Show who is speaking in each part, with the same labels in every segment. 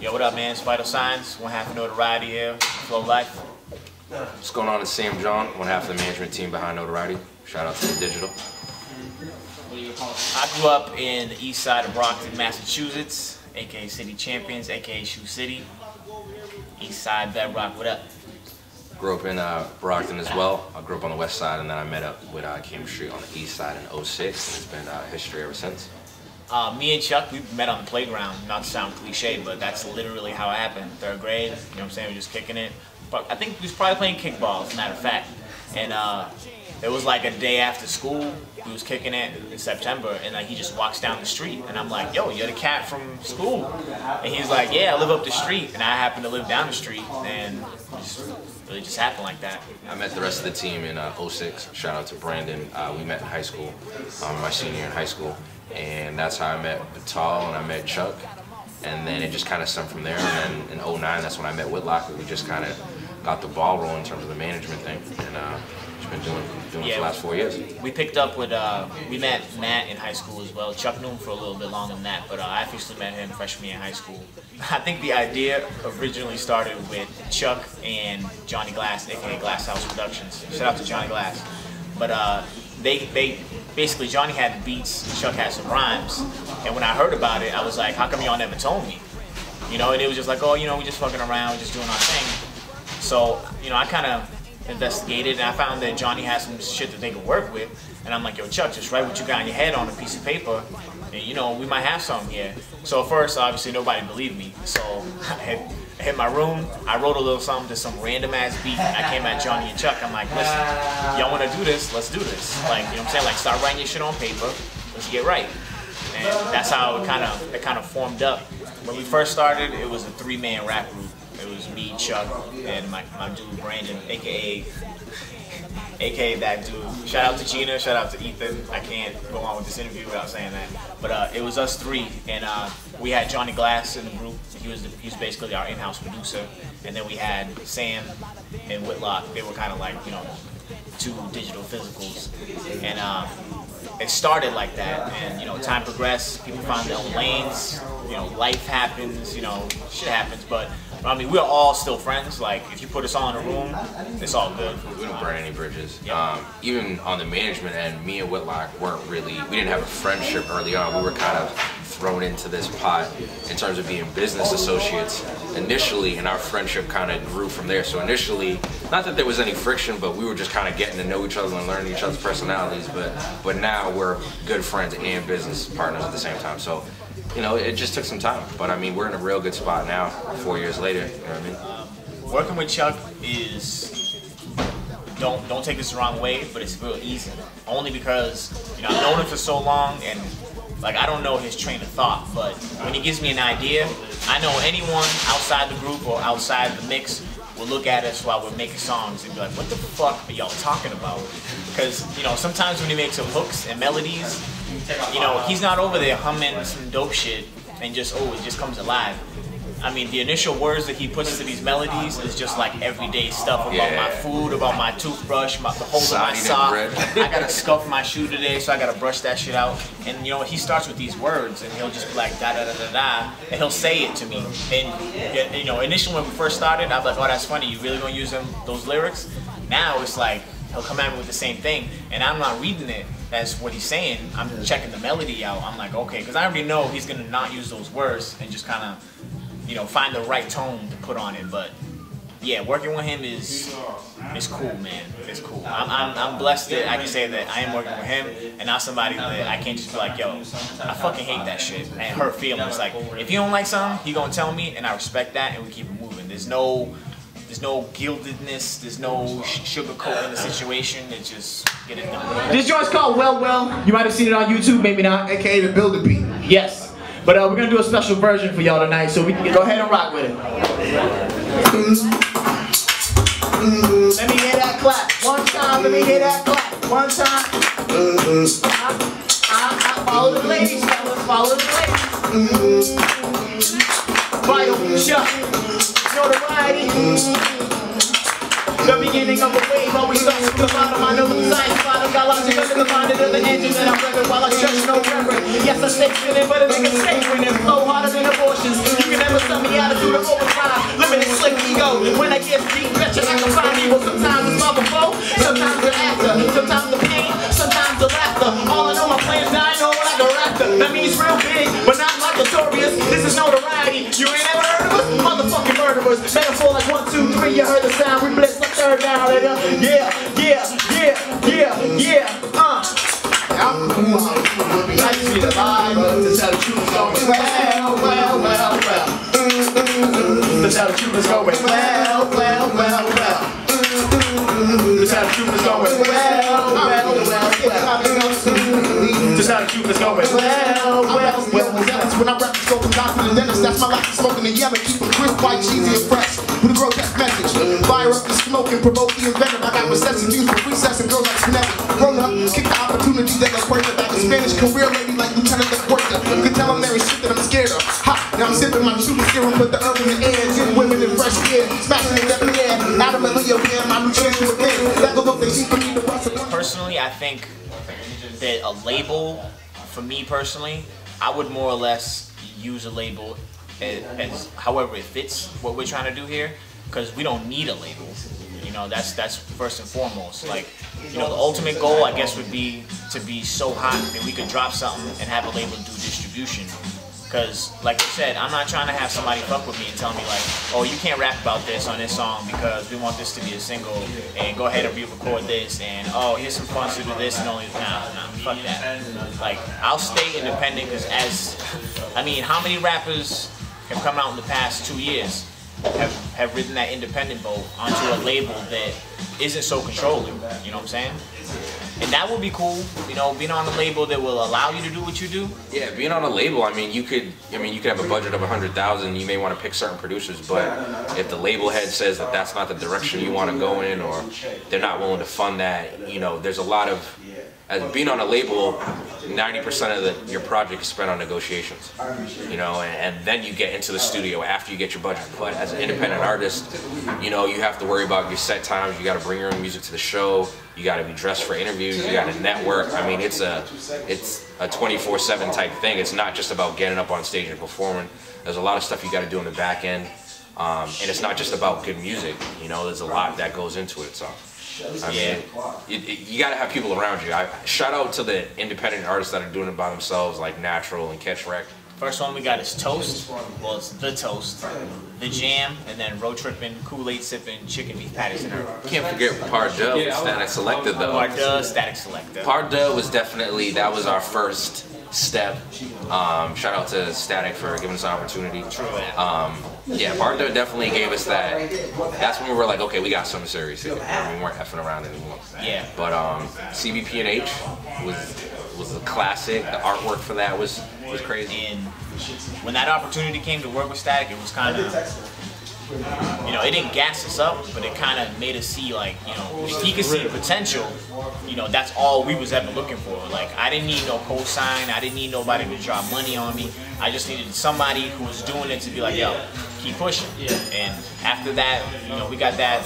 Speaker 1: Yo, what up, man? It's Vital Signs, one half of Notoriety here, MyFlowLife.
Speaker 2: What's going on? It's Sam John, one half of the management team behind Notoriety. Shout out to the digital.
Speaker 1: I grew up in the east side of Brockton, Massachusetts, aka City Champions, aka Shoe City. East side, Bedrock, what up?
Speaker 2: Grew up in Brockton as well. I grew up on the west side, and then I met up with Cambridge Street on the east side in '06, and it's been history ever since.
Speaker 1: Me and Chuck, we met on the playground. Not to sound cliche, but that's literally how it happened. Third grade, you know what I'm saying? We were just kicking it. But I think we was probably playing kickball, as a matter of fact. And it was like a day after school. We was kicking it in September, and like he just walks down the street, and I'm like, "Yo, you're the cat from school?" And he's like, "Yeah, I live up the street," and I happen to live down the street, and it really just happened like that.
Speaker 2: I met the rest of the team in '06. Shout out to Brandon. We met in high school, my senior year in high school, and that's how I met Vital and I met Chuck, and then it just kind of stemmed from there. And then in '09, that's when I met Whitlock. We just kind of got the ball rolling in terms of the management thing, and just been doing it for the last 4 years.
Speaker 1: We picked up with, we met Matt in high school as well. Chuck knew him for a little bit longer than that, but I officially met him freshman year in high school. I think the idea originally started with Chuck and Johnny Glass, aka Glass House Productions. Shout out to Johnny Glass. But they basically, Johnny had the beats, Chuck had some rhymes, and when I heard about it, I was like, how come y'all never told me? You know, and it was just like, oh, you know, we just fucking around, just doing our thing. So, you know, I kind of investigated, and I found that Johnny had some shit that they could work with, and I'm like, yo, Chuck, just write what you got in your head on a piece of paper, and you know, we might have something here. So at first, obviously, nobody believed me, so I hit my room, I wrote a little something to some random ass beat. I came at Johnny and Chuck, I'm like, listen, y'all want to do this? Let's do this. Like, you know what I'm saying? Like, start writing your shit on paper, let's get right. And that's how it kind of formed up. When we first started, it was a three-man rap group. It was me, Chuck, and my dude Brandon, aka that dude. Shout out to Gina, shout out to Ethan. I can't go on with this interview without saying that. But it was us three, and we had Johnny Glass in the group. He was basically our in-house producer, and then we had Sam and Whitlock. They were kind of like, you know, two digital physicals, and it started like that. And you know, time progressed. People found their own lanes. You know, life happens. You know, shit happens, but. I mean, we're all still friends. Like, if you put us all in a room, it's all good.
Speaker 2: We don't burn any bridges.
Speaker 1: Yeah.
Speaker 2: Even on the management end, me and Whitlock we didn't have a friendship early on. We were kind of thrown into this pot in terms of being business associates initially, and our friendship kind of grew from there. So initially, not that there was any friction, but we were just kind of getting to know each other and learning each other's personalities. But now we're good friends and business partners at the same time. So, you know, it just took some time, but I mean, we're in a real good spot now, 4 years later, you know what I mean?
Speaker 1: Working with Chuck is, don't take this the wrong way, but it's real easy. Only because, you know, I've known him for so long, and like, I don't know his train of thought, but when he gives me an idea, I know anyone outside the group or outside the mix will look at us while we're making songs and be like, what the fuck are y'all talking about? Because, you know, sometimes when he makes some hooks and melodies, you know, he's not over there humming some dope shit and just, oh, it just comes alive. I mean, the initial words that he puts to these melodies is just like everyday stuff about my food, about my toothbrush, the hole in my sock. I gotta scuff my shoe today, so I gotta brush that shit out. And you know, he starts with these words, and he'll just be like da da da da da, and he'll say it to me. And you know, initially when we first started, I was like, oh, that's funny. You really gonna use those lyrics? Now it's like he'll come at me with the same thing, and I'm not reading it as what he's saying. I'm checking the melody out. I'm like, okay, because I already know he's gonna not use those words and just kind of, you know, find the right tone to put on it. But yeah, working with him is cool, man. It's cool. I'm blessed that I can say that I am working with him and not somebody that I can't just be like, yo, I fucking hate that shit and hurt feelings. Like, if you don't like something, he gonna tell me, and I respect that, and we keep it moving. There's no gildedness, there's no sugarcoat in the situation. It's just get it done.
Speaker 3: This joint's called Well. You might have seen it on YouTube, maybe not.
Speaker 4: AKA the Builder Beat.
Speaker 3: Yes. But we're gonna do a special version for y'all tonight, so we can go ahead and rock with it. Let me hear that clap. One time, let me hear that clap. One time. I follow the ladies, fellas, follow the ladies. Vital, Chuck, Notoriety. The beginning of a wave always starts from the bottom. I know the science, bottom, got logic under the mind of the engine that I'm revving while I stretch no reverend. Yes, I stay spinning, but a nigga stay winning. Flow harder than abortions. You can never sell me out of it gets deep, betcha I can find evil. Sometimes it's love before, sometimes the after, sometimes the pain, sometimes the laughter. All I know, my plans die no like a raptor. That means real big, but not like Notorious. This is Notoriety. You ain't ever heard of us? Motherfucking murderers. Metaphor like 1, 2, 3, you heard the sound. We blitz like third down, nigga. Yeah, yeah, yeah, yeah, yeah, I just need a vibe to tell the truth is going well, well, well, well. To tell the truth is going well, well, well, well. To tell the truth is going well, well, well, well. To tell the truth is going well, well, well. When I rap, go from doctor to dentist, that's my life. Smoking the yellow, keep it crisp, white, cheesy, and fresh. With a grotesque message, fire up the smoke and provoke the inventive. I got recessive views for recess and girls like Spinelli. Grown up, kick the opportunity that look worth it. Like a Spanish career lady, like Lieutenant de Puerta. You can tell I'm very shit that I'm scared of. Ha! Now I'm sipping my shooting serum, put the herb in the air. Gin women in fresh air, smashing it every air. Adam and Leo, yeah, my new chance to win. That goes up, they see for me to rust.
Speaker 1: Personally, I think that a label, for me personally, I would more or less use a label as however it fits what we're trying to do here, because we don't need a label. You know, that's first and foremost. Like, you know, the ultimate goal, I guess, would be to be so hot that we could drop something and have a label do distribution. Because, like I said, I'm not trying to have somebody fuck with me and tell me like, oh, you can't rap about this on this song because we want this to be a single, and go ahead and re-record this, and oh, here's some funds to do this, and only, nah, fuck that. Like, I'll stay independent, because I mean, how many rappers have come out in the past 2 years have ridden that independent boat onto a label that isn't so controlling, you know what I'm saying? And that would be cool, you know, being on a label that will allow you to do what you do.
Speaker 2: Yeah, being on a label, I mean, you could have a budget of 100,000. You may want to pick certain producers, but if the label head says that that's not the direction you want to go in, or they're not willing to fund that, you know, there's a lot of, as being on a label, 90% of your project is spent on negotiations, you know, and then you get into the studio after you get your budget. But as an independent artist, you know, you have to worry about your set times. You got to bring your own music to the show. You got to be dressed for interviews. You got to network. I mean, it's a 24/7 type thing. It's not just about getting up on stage and performing. There's a lot of stuff you got to do in the back end, and it's not just about good music. You know, there's a lot that goes into it. So. I mean, you got to have people around you. Shout out to the independent artists that are doing it by themselves, like Natural and Catch Wreck.
Speaker 1: First one we got is Toast. Well, it's The Toast, The Jam, and then Road Trippin', Kool-Aid Sippin', Chicken Beef Patties and Herb.
Speaker 2: Can't forget Parda with Static Selector though.
Speaker 1: Parda, Static Selector.
Speaker 2: Parda was definitely, that was our first step. Shout out to Static for giving us an opportunity.
Speaker 1: True.
Speaker 2: Yeah, Brockton definitely gave us that. That's when we were like, okay, we got something serious here. We weren't effing around anymore.
Speaker 1: Yeah.
Speaker 2: But CBP&H was a classic. The artwork for that was crazy.
Speaker 1: And when that opportunity came to work with Static, it was kind of, you know, it didn't gas us up, but it kind of made us see, like, you know, if he could see the potential, you know, that's all we was ever looking for. Like, I didn't need no cosign, I didn't need nobody to drop money on me. I just needed somebody who was doing it to be like, yo, keep pushing. And after that, you know, we got that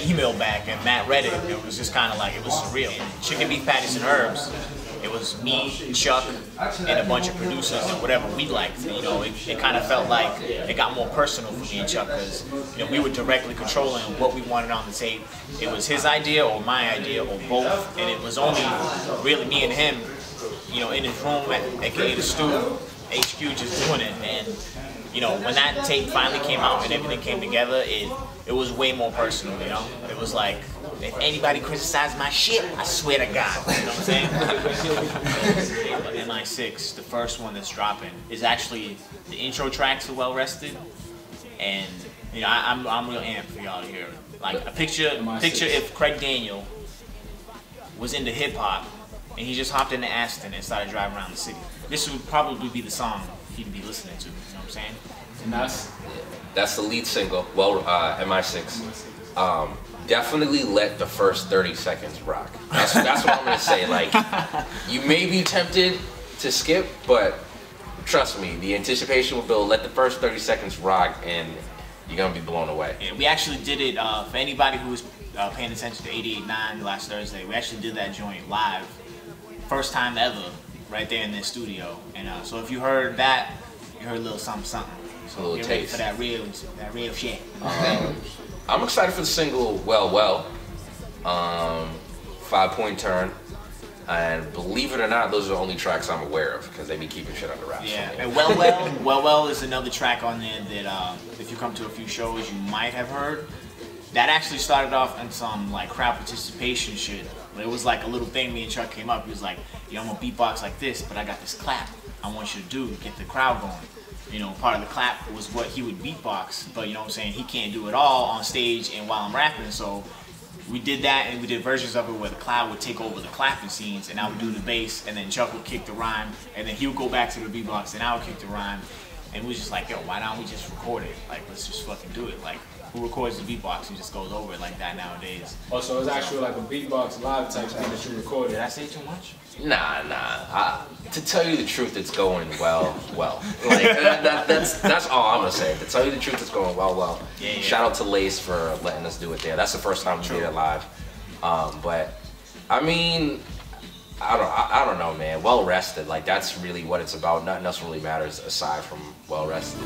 Speaker 1: email back, and Matt read it. It was just kind of like, it was surreal. Chicken Beef Patties and Herbs. It was me, Chuck, and a bunch of producers and whatever we liked. You know, it kind of felt like it got more personal for me and Chuck, because, you know, we were directly controlling what we wanted on the tape. It was his idea or my idea or both, and it was only really me and him, you know, in his room aka the studio, HQ, just doing it. And, you know, when that tape finally came out and everything came together, it was way more personal, you know? It was like, if anybody criticized my shit, I swear to God, you know what I'm saying? But MI6, the first one that's dropping, is actually, the intro tracks are well rested, and, you know, I'm real amped for y'all to hear it. Like, picture if Craig Daniel was into hip hop, and he just hopped into Aston and started driving around the city. This would probably be the song he'd be listening to, you know what I'm saying?
Speaker 4: And
Speaker 2: that's the lead single, well, MI6. Definitely let the first 30 seconds rock. That's what I'm gonna say. Like, you may be tempted to skip, but trust me, the anticipation will build. Let the first 30 seconds rock, and you're gonna be blown away.
Speaker 1: Yeah, we actually did it, for anybody who was paying attention to 88.9 last Thursday, we actually did that joint live. First time ever, right there in this studio. And so if you heard that, you heard a little something something. So
Speaker 2: little
Speaker 1: get ready
Speaker 2: taste.
Speaker 1: for that real shit.
Speaker 2: I'm excited for the single Well Well, 5-point turn, and believe it or not, those are the only tracks I'm aware of because they be keeping shit under wraps.
Speaker 1: Yeah, and Well Well is another track on there that if you come to a few shows, you might have heard. That actually started off in some like crowd participation shit. But it was like a little thing. Me and Chuck came up. He was like, "Yo, I'm gonna beatbox like this, but I got this clap. I want you to do to get the crowd going." You know, part of the clap was what he would beatbox, but you know what I'm saying, he can't do it all on stage and while I'm rapping, so we did that, and we did versions of it where the crowd would take over the clapping scenes, and I would do the bass, and then Chuck would kick the rhyme, and then he would go back to the beatbox, and I would kick the rhyme, and we was just like, yo, why don't we just record it? Like, let's just fucking do it. Like, who records the beatbox and just goes over it like that nowadays?
Speaker 4: Oh, so it's actually like a beatbox live type thing that you recorded.
Speaker 1: Did I say too much?
Speaker 2: Nah. To tell you the truth, it's going well. Like that's all I'm gonna say. To tell you the truth, it's going well.
Speaker 1: Yeah.
Speaker 2: Shout out to Lace for letting us do it there. That's the first time we did it live. But I mean, I don't know, man. Well rested, like that's really what it's about. Nothing else really matters aside from well rested.